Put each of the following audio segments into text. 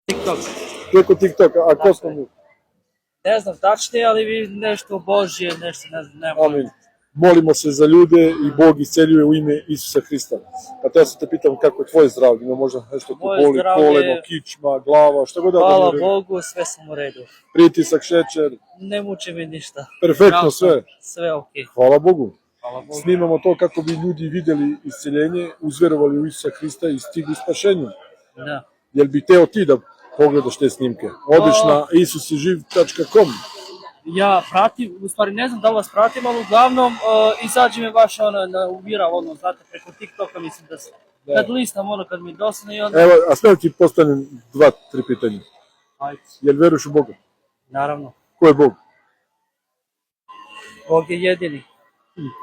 TikTok. Preko TikToka, a ko smo mi? Ne znam tačnije, ali vi nešto Božje, nešto ne znam, nema. Amin. Molimo se za ljude i Bog isceljuje u ime Isusa Hrista. A te ja se te pitam kako je tvoje zdravlje, ima možda nešto te Moje boli, zdravlje- koleno, kičma, glava, što god da Hvala ne Bogu, sve sam u redu. pritisak, šećer, Ne muči mi ništa. perfektno Zdrav sam, sve. Sve okej. Hvala Bogu. Hvala Bogu. Snimamo to kako bi ljudi vidjeli isceljenje, uzverovali u Isusa Hrista i stigli spašenju. Da. Jel bi teo ti da pogledaš te snimke? Odiš na isusiživ.com. Ja pratim, u stvari ne znam da li vas pratim, ali uglavnom izađe mi baš na viral, znate, preko TikToka, mislim da se kad listam kad mi dosadne i onda... Evo, a sve ti postavim 2-3 pitanja. Ajde, Jel veruješ u Boga? naravno. Ko je Bog? Bog je jedini.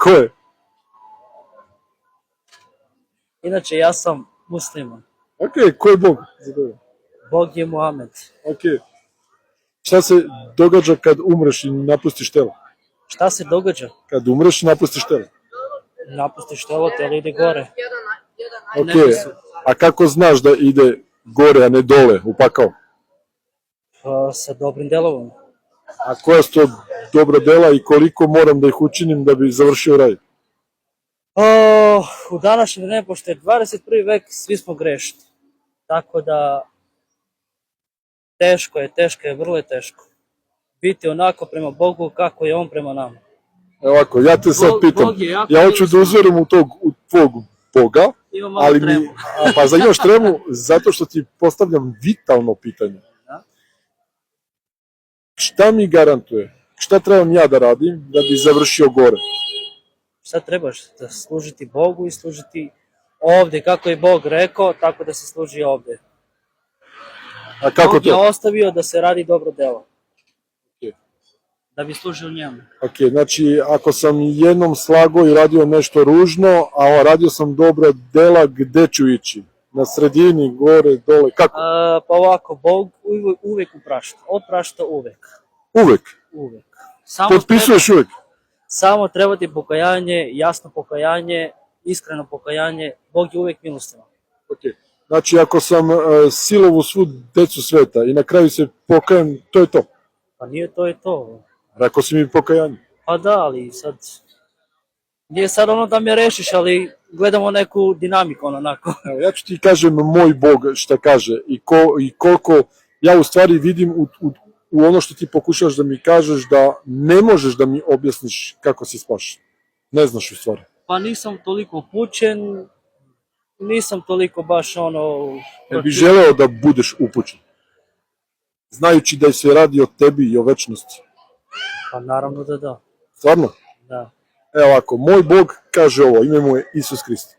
Ko je? Inače, ja sam musliman. Ok, ko je Bog? Za tebe? Bog je Muhammed. Ok. Šta se događa kad umreš i napustiš telo? Šta se događa? Kad umreš i napustiš telo. Napustiš telo ide gore. Ok, Nebesu. a kako znaš da ide gore, a ne dole, u pakao? Sa dobrim delovom. A koja su to dobra dela i koliko moram da ih učinim da bi završio raj? U današnjem vremenu, pošto je 21. vek, svi smo grešni. Tako da, teško je, vrlo je teško. Biti onako prema Bogu kako je On prema nama. Evo ovako, ja te sad pitam, Bog je jako ja hoću da uzverim u tvog Boga, Imam malo ali tremu. pa za imaš tremu zato što ti postavljam vitalno pitanje. Da. Šta mi garantuje? Šta trebam ja da radim da bi završio gore? Šta trebaš? Da služiti Bogu i služiti ovde. Kako je Bog rekao, tako da se služi ovde. A kako Bog je to? ostavio da se radi dobro delo. Ok. Da bi služio njemu. Ok, znači ako sam jednom slago i radio nešto ružno, a radio sam dobra dela, gde ću ići? Na sredini, gore, dole, kako? Pa ovako, Bog uvek uprašta. Oprašta uvek. Uvek. Uvek. Potpisuješ uvek. Samo treba ti pokajanje, jasno pokajanje, iskreno pokajanje. Bog je uvek milostivan. Ok. Znači ako sam silovu svu decu sveta i na kraju se pokajem, to je to. Pa nije to je to. Rekao si mi pokajanje. Pa da, ali sad... Nije sad ono da me rešiš, ali gledamo neku dinamiku, onako. Evo, ja ću ti kažem moj Bog šta kaže i koliko ja u stvari vidim u ono što ti pokušaš da mi kažeš da ne možeš da mi objasniš kako si spašen. Ne znaš u stvari. Pa nisam toliko upućen, nisam toliko baš Jel bi želeo da budeš upućen? Znajući da se radi o tebi i o večnosti. Pa naravno da da. Stvarno? Da. Evo ovako, moj Bog kaže ovo, ime mu je Isus Hrist.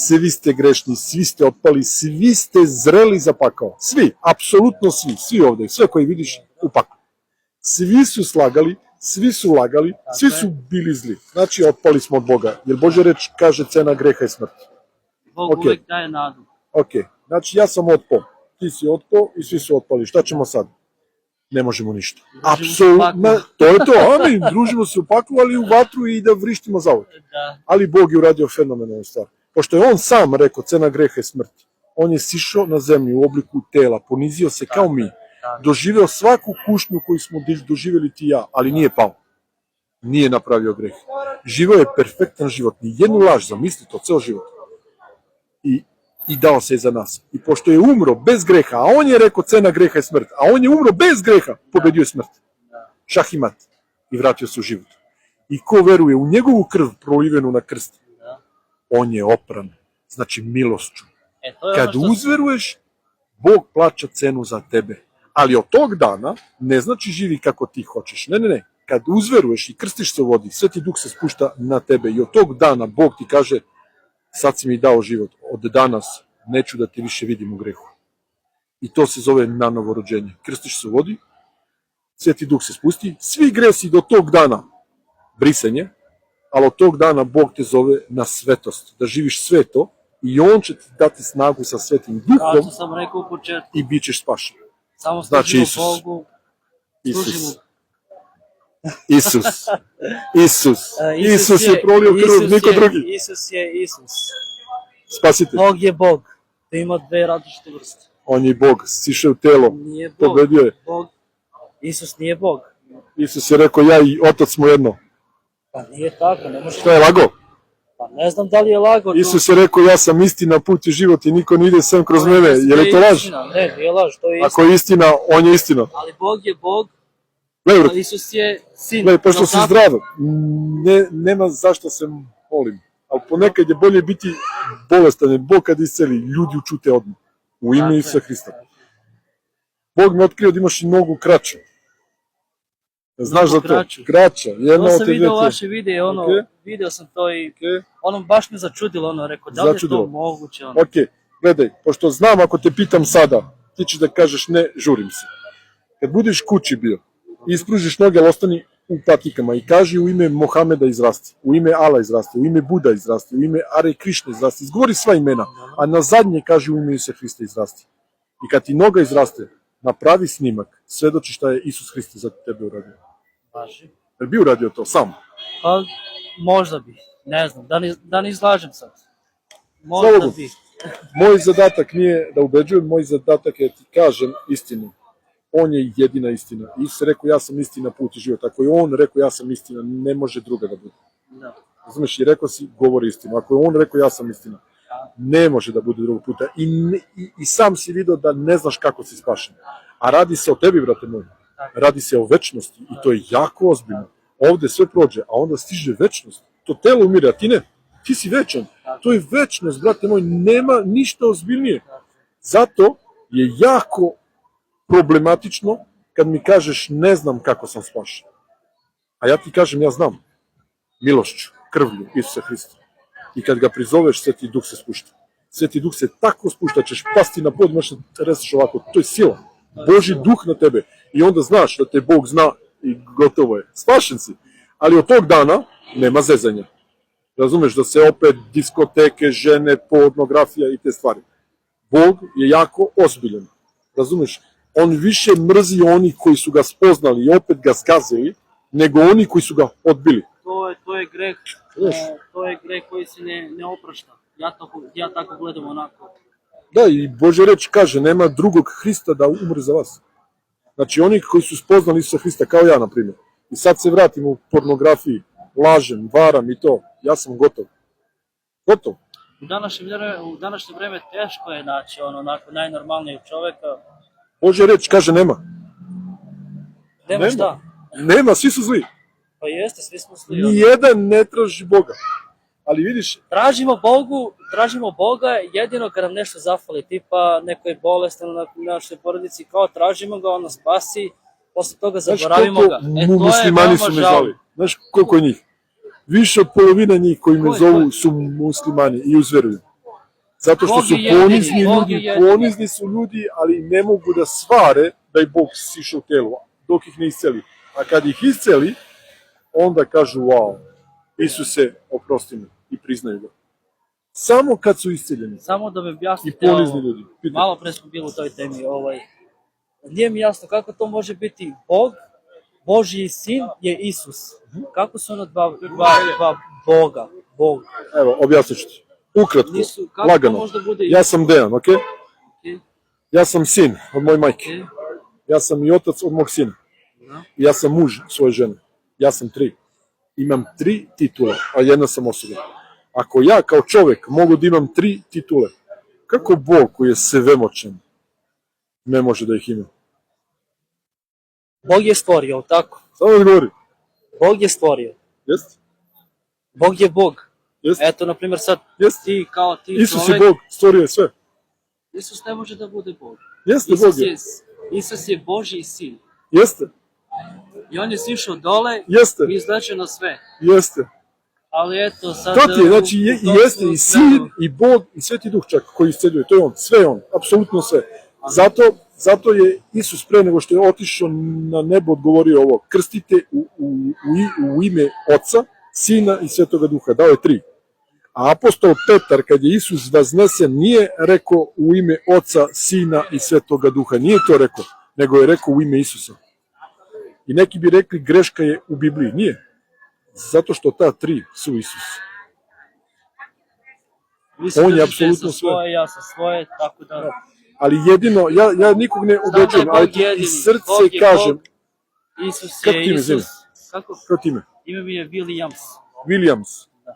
Svi ste grešni, svi ste otpali, svi ste zreli za pakao. Svi, apsolutno svi ovde, sve koji vidiš u pakao. Svi su slagali, svi su lagali, svi su bili zli. Znači, otpali smo od Boga, jer Božja reč kaže cena greha je smrt. Bog Ok. uvek daje nadu. Ok, znači ja sam otpao, ti si otpao i svi su otpali. Šta ćemo sad? Ne možemo ništa. Družimo se u Apsolutno, paklu. to je to, amin, družimo se u paklu, ali u vatru i da vrištimo za uvek. Da. Ali Bog je uradio fenomenalnu stvar. Pošto je on sam rekao cena greha je smrt, on je sišao na zemlju u obliku tela, ponizio se kao mi, doživeo svaku kušnju koju smo doživjeli ti i ja, ali nije pao. Nije napravio greh. Živeo je perfektan život, ni jednu laž, zamisli to, ceo život. I dao se za nas. I pošto je umro bez greha, a on je rekao cena greha je smrt, a on je umro bez greha, pobedio je smrt. Šahimat. I vratio se u život. I ko veruje u njegovu krv prolivenu na krst, on je opran. Znači milošću. To je Kad ono što... uzveruješ, Bog plaća cenu za tebe. Ali od tog dana ne znači živi kako ti hoćeš. Ne. Kad uzveruješ i krstiš se u vodi, Sveti Duh se spušta na tebe i od tog dana Bog ti kaže sad si mi dao život, od danas neću da te više vidim u grehu. I to se zove nanovo rođenje. Krstiš se u vodi, Sveti Duh se spusti, svi gresi do tog dana brisanje, ali od tog dana Bog te zove na svetost, da živiš sveto i On će ti dati snagu sa Svetim Kao Duhom što sam rekao u početku, i bit ćeš spašen. samo Znači služimo Isus. Bogu, Isus. služimo... Isus je prolio krv, niko drugi. Isus je Isus. Spasitelj. Bog je Bog. To ima dve različite vrste. On je Bog, sišao u telo, Nije Bog. pobedio je. Bog. Isus nije Bog. Isus je rekao, ja i Otac smo jedno. Pa nije tako, ne može. Šta je lago? Pa ne znam da li je lago. Isus je rekao, ja sam istina, put i život i niko ne ide sem kroz mene. Je li to laž? Istina. Ne, nije laž, to je istina. Ako je istina, on je istina. Ali Bog je Bog, Gledaj, a Isus je sin. gledaj, pošto Jel si tako? zdrav, nema zašto se molim. Ali ponekad je bolje biti bolestan, jer Bog kad isceli, ljudi učute odmah. U ime Tako je. Isusa Hrista. Bog mi otkrio da imaš i nogu kraću. Znaš za Nogu to? kraću. Kraća. Jedna To od sam te video dve. vaše videe, ono, Ok. video sam to i Ok. ono baš me začudilo, ono, rekao, da li je Začudilo. to moguće, ono. Ok, gledaj, pošto znam ako te pitam sada, ti ćeš da kažeš ne, žurim se. Kad budeš kući bio, ispružiš noge, ali ostani u patikama i kaži u ime Mohameda izrasti, u ime Ala izrasti, u ime Buda izrasti, u ime Are Krišne izrasti, izgovori sva imena, a na zadnje kaži u ime Isusa Hrista izrasti. I kad ti noga izraste, napravi snimak, svedoči šta je Isus Hrista za tebe uradio. Važi. Jer bi uradio to sam. Pa, možda bi, ne znam, da ne izlažem sad. Slava Možda Bogu. bi. Moj zadatak nije da ubeđujem, moj zadatak je da ti kažem istinu. On je jedina istina. Isus je rekao, ja sam istina, put i život. Ako je on rekao, ja sam istina, ne može druga da bude. Da. Razumeš, i rekao si, govori istinu. Ako je on rekao, ja sam istina, ne može da bude drugog puta. I sam si vidio da ne znaš kako si spašen. A radi se o tebi, brate moj. Radi se o večnosti i to je jako ozbiljno. Ovde sve prođe, a onda stiže večnost. To telo umire, a ti ne. Ti si večan. To je večnost, brate moj. Nema ništa ozbiljnije. Zato je jako problematično kad mi kažeš ne znam kako sam spašen. A ja ti kažem ja znam. Milošću, krvlju Isusa Hrista. I kad ga prizoveš, Sveti Duh se spušta. Sveti Duh se tako spušta, ćeš pasti na pod, možeš da reseš ovako. To je sila. Božji Duh na tebe. I onda znaš da te Bog zna i gotovo je. Spašen si. Ali od tog dana nema zezanja. Razumeš da se opet diskoteke, žene, pornografija i te stvari. Bog je jako ozbiljan. Razumeš? On više mrzi oni koji su ga spoznali i opet ga zgazili, nego oni koji su ga odbili. To je greh, Znaš. to je greh koji se ne oprašta. Ja tako gledam onako. Da, i Božja reč kaže, nema drugog Hrista da umre za vas. Znači, oni koji su spoznali Isusa Hrista, kao ja, na primjer, i sad se vratim u pornografiji, lažem, varam i to, ja sam gotov. Gotov. U današnje vreme teško je naći ono onako najnormalnijeg čoveka. Božja reč kaže nema. Nema šta. Nema, svi su zli. Pa jeste, svi smo sli. ono. Nijedan ne traži Boga. Ali vidiš, Tražimo Boga jedino kad nam nešto zafali, tipa neko je bolestan na našoj porodici, kao tražimo ga, on nas spasi, posle toga znaš zaboravimo koliko ga. To je muslimani veoma su me žalno. zvali? Znaš koliko je njih? Više od polovine njih koji me Ko je, zovu ko? su muslimani i uzveruju. Zato što Bog su je jedini, ponizni Bog ljudi, je jedini. ponizni su ljudi, ali ne mogu da svare da je Bog sišao u telo, dok ih ne isceli. A kad ih isceli, onda kažu, wow, Isuse, oprosti me i priznaju ga. Samo kad su isceljeni. Samo da mi I objasnite ponizni ovo. ljudi. Pitaj. Malo pre smo bili u toj temi. Nije mi jasno kako to može biti Bog, Božji sin je Isus. Kako su ono dva Boga? Bog. Evo, objasnit ću ti. Ukratko, Kako to lagano. može da bude Ja sam Dejan, ok? Ok, Ja sam sin od moje majke. ok. Ja sam i otac od mog sina. Da. I ja sam muž svoje žene. Ja sam 3. Imam 3 titule, a jedna sam osoba. Ako ja kao čovek mogu da imam 3 titule, kako Bog koji je svemoćan ne može da ih ima? Bog je stvorio, tako? Samo da govori. Bog je stvorio. Jeste? Bog je Bog. Jeste? Eto, na primjer, sad Jeste? ti kao ti Isus je čovek, Bog, stvorio je sve. Isus ne može da bude Bog. Jeste Bog je. Isus je Božji sin. Jeste? I on je sišao dole Jeste? i izlečio na sve. Jeste. Ali eto, sad... To ti je, znači, jeste i sin, i Bog, i Sveti Duh čak koji isceljuje. To je on, sve je on, apsolutno sve. Zato je Isus pre nego što je otišao na nebo odgovorio ovo, krstite u ime Oca, Sina i Svetoga Duha. Dao je 3. A apostol Petar, kad je Isus vaznesen, nije rekao u ime Oca, Sina i Svetoga Duha. Nije to rekao, nego je rekao u ime Isusa. I neki bi rekli greška je u Bibliji. Nije. Zato što ta 3 su Isus. Vi se On je držite apsolutno sa svoje, ja sa svoje, tako da... Ali jedino, ja nikog ne ubeđujem, ali ti iz srce kažem, Isus kako je ti ime zove? Isus. Kako? Kako ti ime? Ime mi je Williams. Williams. Da.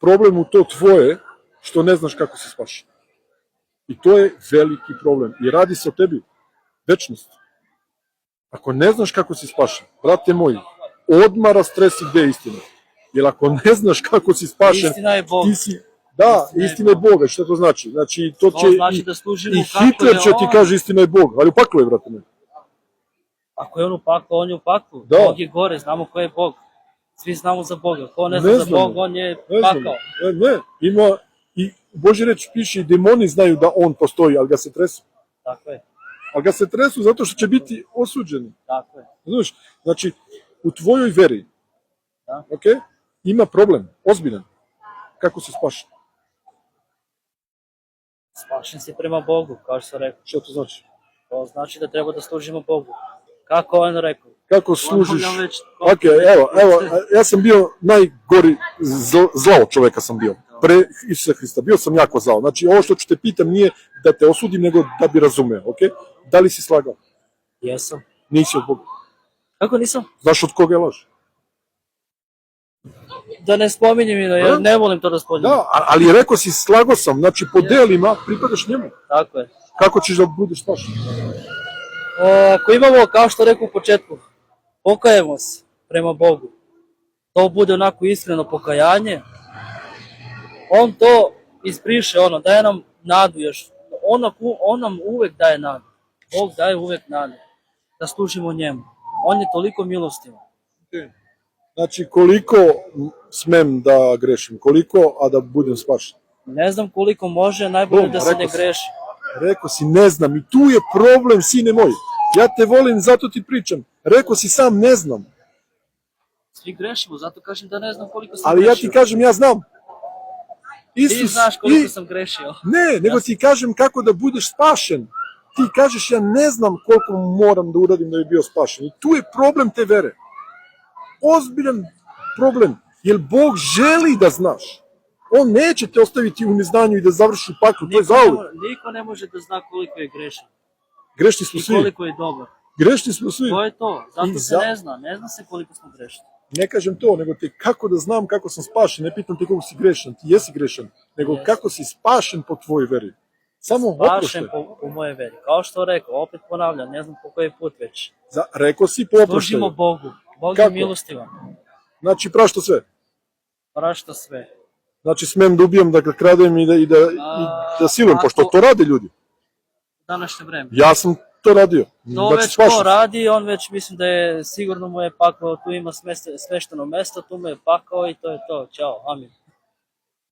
Problem u to tvoje, što ne znaš kako se spaši. I to je veliki problem. I radi se o tebi. Večnost. Ako ne znaš kako si spašen, brate moji, odmah rastresi gde je istina. Jer ako ne znaš kako si spašen, Istina je Bog. ti si... Da, istina je Boga, šta to znači? Znači, to će znači da služimo i kako Hitler je će ti on. kaže istina je Bog, ali u paklu je, brate moji. Ako je on u paklu, on je u paklu. Da. Bog je gore, znamo ko je Bog. Svi znamo za Boga. Ko ne zna Ne za znamo. Bog, on je Ne znam. pakao. Ne, ima i Božja reč piše i demoni znaju da on postoji, ali ga se tresu. Tako je, Ali ga se tresu zato što će biti osuđeni. tako je. Znaš, znači, u tvojoj veri, Da. okay, ima problem, ozbiljan. Kako se spaši? Spašen si prema Bogu, kao što sam rekao. Šta to znači? To znači da treba da služimo Bogu. Kako on rekao? Kako služiš? Ponavljam već Ok, evo, ja sam bio najgori zlao čoveka sam bio. Pre Isusa Hrista. Bio sam jako zlao. Znači, ovo što ću te pitam nije da te osudim, nego da bi razumeo, ok? Da li si slagao? Jesam. Nisi od Boga. Kako nisam? Znaš od koga je laž? Da ne spominjem, jer ne volim to da spominjem. Da, ali rekao si slagao sam, znači po delima pripadaš njemu. Tako je. Kako ćeš da budeš spašen? Ako imamo, kao što rekao u početku, pokajemo se prema Bogu, to bude onako iskreno pokajanje, on to izbriše, daje nam nadu još. On nam uvek daje nadu. Bog daje uvek nadu da služimo njemu. On je toliko milostivan. Znači, koliko smem da grešim? Koliko, a da budem spašen? Ne znam koliko može, najbolje da se ne rekao si. greši. Rekao si, ne znam, i tu je problem, sine moj. Ja te volim, zato ti pričam. Rekao si sam, ne znam. Svi grešimo, zato kažem da ne znam koliko sam Ali ja grešio. ti kažem, ja znam. Ti Isus, znaš koliko sam grešio. Ne, nego ti kažem kako da budeš spašen. Ti kažeš, ja ne znam koliko moram da uradim da bi bio spašen. I tu je problem te vere. Ozbiljan problem. Jer Bog želi da znaš. On neće te ostaviti u neznanju i da završi u paklu. To je zauvek. Niko ne može da zna koliko je grešan Grešni smo i svi. koliko je dobar. Grešni smo svi. To je to, zato I se ne zna. Ne zna se koliko smo grešni. Ne kažem to, nego te kako da znam kako sam spašen. Ne pitam te koliko si grešan. Ti jesi grešan. Nego kako si spašen po tvojoj veri. Samo Spašen oproštaj. po moje veri. Kao što rekao, opet ponavljam, ne znam po koji put već. Rekao si po oproštaju. Služimo Bogu. Bog Kako? je milostivan. Znači prašta sve. Prašta sve. Znači smem da ubijam, da ga kradem i da silujem, pošto to rade ljudi. U današnje vreme. Ja sam to radio. To Znači, već spašen ko sam. radi, on već mislim da je sigurno mu je pakao, tu ima smešteno mesto, tu mu je pakao i to je to. Ćao, amin.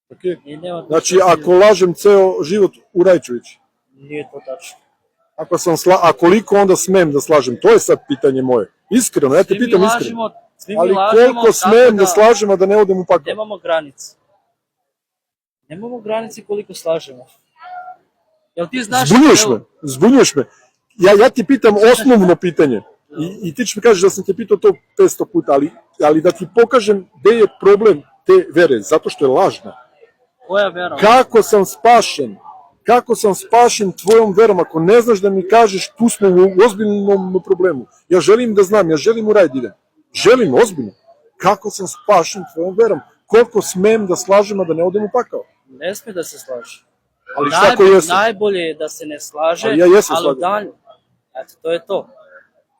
Okay. I nema tu Znači šta ako lažem ceo život u Rajčević, Nije to tačno. a koliko onda smem da slažem, to je sad pitanje moje. Iskreno, ja te pitam iskreno. Svi mi Ali lažemo koliko smem tako da slažem, a da ne odem u pakao? Nemamo granice. Nemamo granice koliko slažemo. Jel ti znaš... Zbunjuješ me. Ja ti pitam osnovno pitanje. I ti ćeš mi kažeš da sam te pitao to 500 puta, ali da ti pokažem gde je problem te vere, zato što je lažna. Koja vera? Kako sam spašen? Kako sam spašen tvojom verom? Ako ne znaš da mi kažeš, tu smo u ozbiljnom problemu. Ja želim da znam, ja želim u raj da idem. Želim, ozbiljno. Kako sam spašen tvojom verom? Koliko smem da slažem, a da ne odem u pakao? Ne sme da se slaže. Ali šta ako jesam? Najbolje je da se ne slaže, Ali ja jesam ali slagan. dalje. Eto, to je to.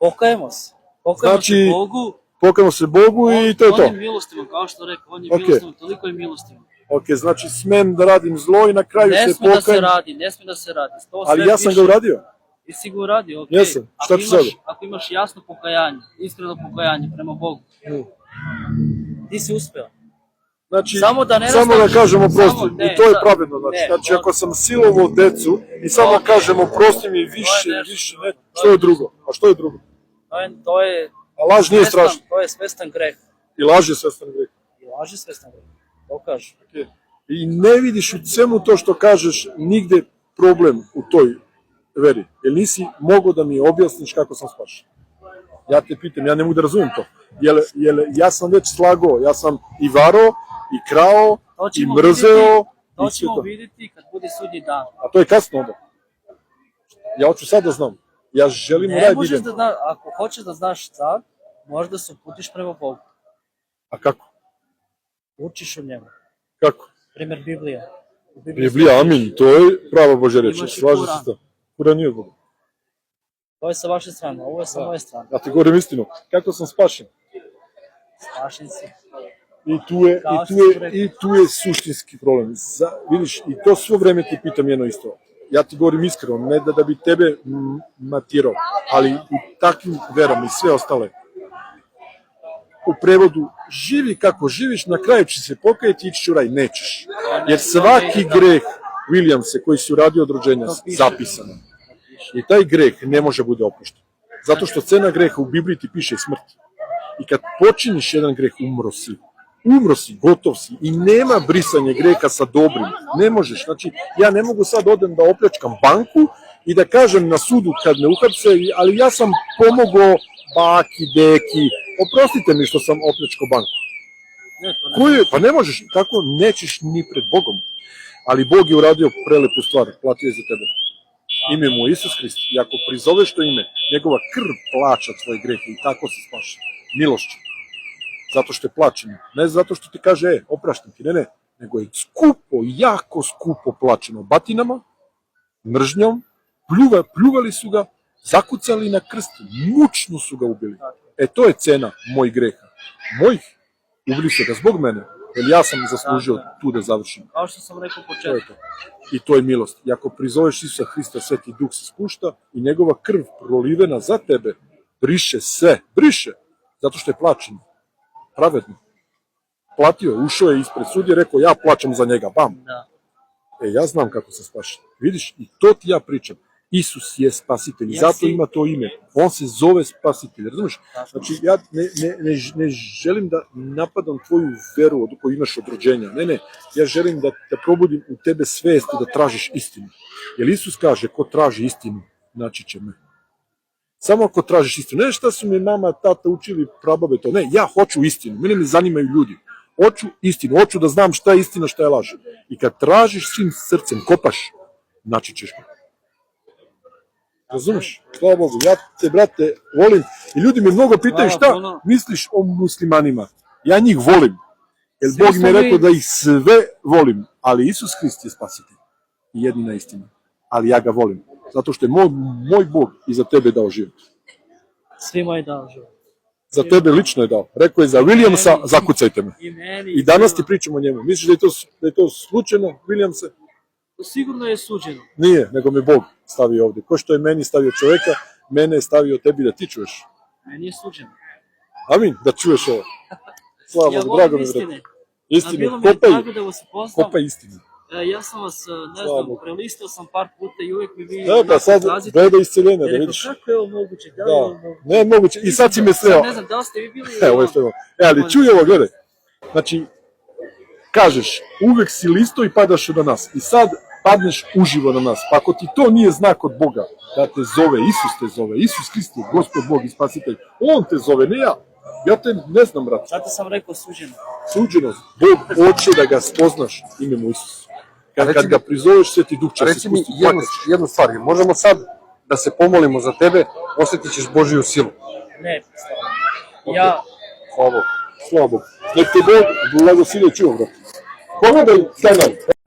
Pokajemo se. Pokajemo Znači, se Bogu. Pokajemo se Bogu i to je to. On je milostivan, kao što rekao, on je milostivan, toliko je milostivan. Ok, znači smem da radim zlo i na kraju Ne se sme da se pokajem. radi, ne sme da se radi. To Ali sve ja sam piše. ga uradio. I si ga uradio, ok. Jesam. Šta ću sada? Ako imaš jasno pokajanje, iskreno pokajanje prema Bogu, ti si uspeo. Znači, Samo da ne samo da nastaviš- kažemo samo- prosti. ne, I to je sa- pravedno. Znači, ne, znači to- ako sam silovao decu i samo Ok. kažemo prosti mi više, nešto- više, ne. Što je drugo? A što je drugo? To je A laž nije strašna. To je svestan greh. I laž je svestan greh. I laži svestan greh. To kaže. I ne vidiš u svemu to što kažeš nigde problem u toj veri. Jer nisi mogao da mi objasniš kako sam spašen. Ja te pitam, ja ne mogu da razumem to. Jer ja sam već slagao, ja sam i varao, i krao, To i ćemo mrzeo, To i sve ćemo to. vidjeti kad bude sudnji dan. A to je kasno onda. Ja hoću sad da znam. Ja želim u Ne raj možeš idem. ako hoćeš da znaš sad, možeš da se uputiš prema Bogu. A kako? Učiš o njemu. Kako? Primjer Biblija. U Biblija, amin, to je prava Božja reč. Imaš i Slažem Kuran. se to. Kuran nije od Boga. To je sa vaše strane, ovo je sa moje strane. Ja ti govorim istinu. Kako sam spašen? Spašen si. I tu je suštinski problem. Vidiš, i to svo vreme ti pitam jedno isto. Ja ti govorim iskreno, ne da bi tebe matirao, ali u takvim verama i sve ostale. U prevodu, živi kako živiš, na kraju će se pokajati i ići u raj. Nećeš. Jer svaki greh Williamse koji si uradio od rođenja zapisan. I taj greh ne može bude oprošten. Zato što cena greha u Bibliji ti piše smrt. I kad počiniš jedan greh, umro si, gotov si i nema brisanja greha sa dobrim. Ne možeš. Znači, ja ne mogu sad odem da opljačkam banku i da kažem na sudu kad me uhapse, ali ja sam pomogao baki, deki, oprostite mi što sam opljačkao banku. Pa ne možeš, tako nećeš ni pred Bogom. Ali Bog je uradio prelepu stvar, platio je za tebe. Ime mu je Isus Hrist. I ako prizoveš to ime, njegova krv plaća tvoje grehe i tako se spaša. Milošću. Zato što je plaćeno. Ne zato što ti kaže, opraštam ti, ne. Nego je skupo, jako skupo plaćeno batinama, mržnjom, pljuvali su ga, zakucali na krst, mučno su ga ubili. To je cena mojih greha. Mojih, ubili su ga zbog mene, jer ja sam zaslužio tu da završim. Kao što sam rekao u početku. I to je milost. I ako prizoveš Isusa Hrista, Sveti Duh se spušta i njegova krv prolivena za tebe briše sve. Briše. Zato što je plaćeno. Pravedno. Platio je, ušao je ispred sudije, rekao ja plaćam za njega. Bam. Da. Ja znam kako se spaša. Vidiš, i to ti ja pričam. Isus je spasitelj i zato ima to ime. On se zove spasitelj, razumiješ? Znači, ja ne želim da napadam tvoju veru koju imaš od rođenja. Ne, ja želim da probudim u tebe svest da tražiš istinu. Jer Isus kaže, ko traži istinu, naći će me. Samo ako tražiš istinu. Ne šta su mi mama, tata učili, prababe to. Ne, ja hoću istinu. Mene ne zanimaju ljudi. Hoću istinu, hoću da znam šta je istina, šta je laž. I kad tražiš svim srcem, kopaš, naći ćeš me. Razumeš? Slava Bogu, ja te, brate, volim. I ljudi me mnogo pitaju šta misliš o muslimanima. Ja njih volim. Jer Bog mi je rekao da ih sve volim. Ali Isus Hrist je spasitelj. I jedina istina. Ali ja ga volim. Zato što je moj Bog i za tebe dao život. Svima je dao život. Za tebe lično je dao. Rekao je za Williamsa, zakucajte me. I danas ti pričamo o njemu. Misliš da je to slučajno, Williamse? Sigurno je suđeno. Nije, nego me Bog stavio ovde. Ko što je meni stavio čoveka, mene je stavio tebi da ti čuješ. Meni je suđeno. Amin, da čuješ ovo. Slava Bogu, drago mi je. Istinu, kopaj istinu. Ja sam vas, ne znam, prelistao sam par puta i uvijek mi vi... Da, sad gleda isceljenja, da vidiš. Kako je ovo moguće? Da li je ovo moguće? Ne, moguće. I sad si me sreo. Ne znam, da li ste vi bili... Evo je sve ovo. Ali čuj ovo, gledaj. Znači, kažeš, uvek si listo i padaš na nas. I sad padneš uživo na nas. Pa ako ti to nije znak od Boga, da te zove, Isus te zove, Isus Hrist je Gospod Bog i Spasitelj, On te zove, ne ja. Ja te ne znam, brat. Zato sam rekao suđeno. Suđeno. Bog hoće da ga spoznaš ime mu Isus. Kad ga prizoveš, Sveti Duh će se Reci mi spustiti. jednu stvar, možemo sad da se pomolimo za tebe, osjetit ćeš Božiju silu. Ne, ja... Slava Bogu. Nek te Bog blagosilje čuva, brat. Pogledaj taj nam.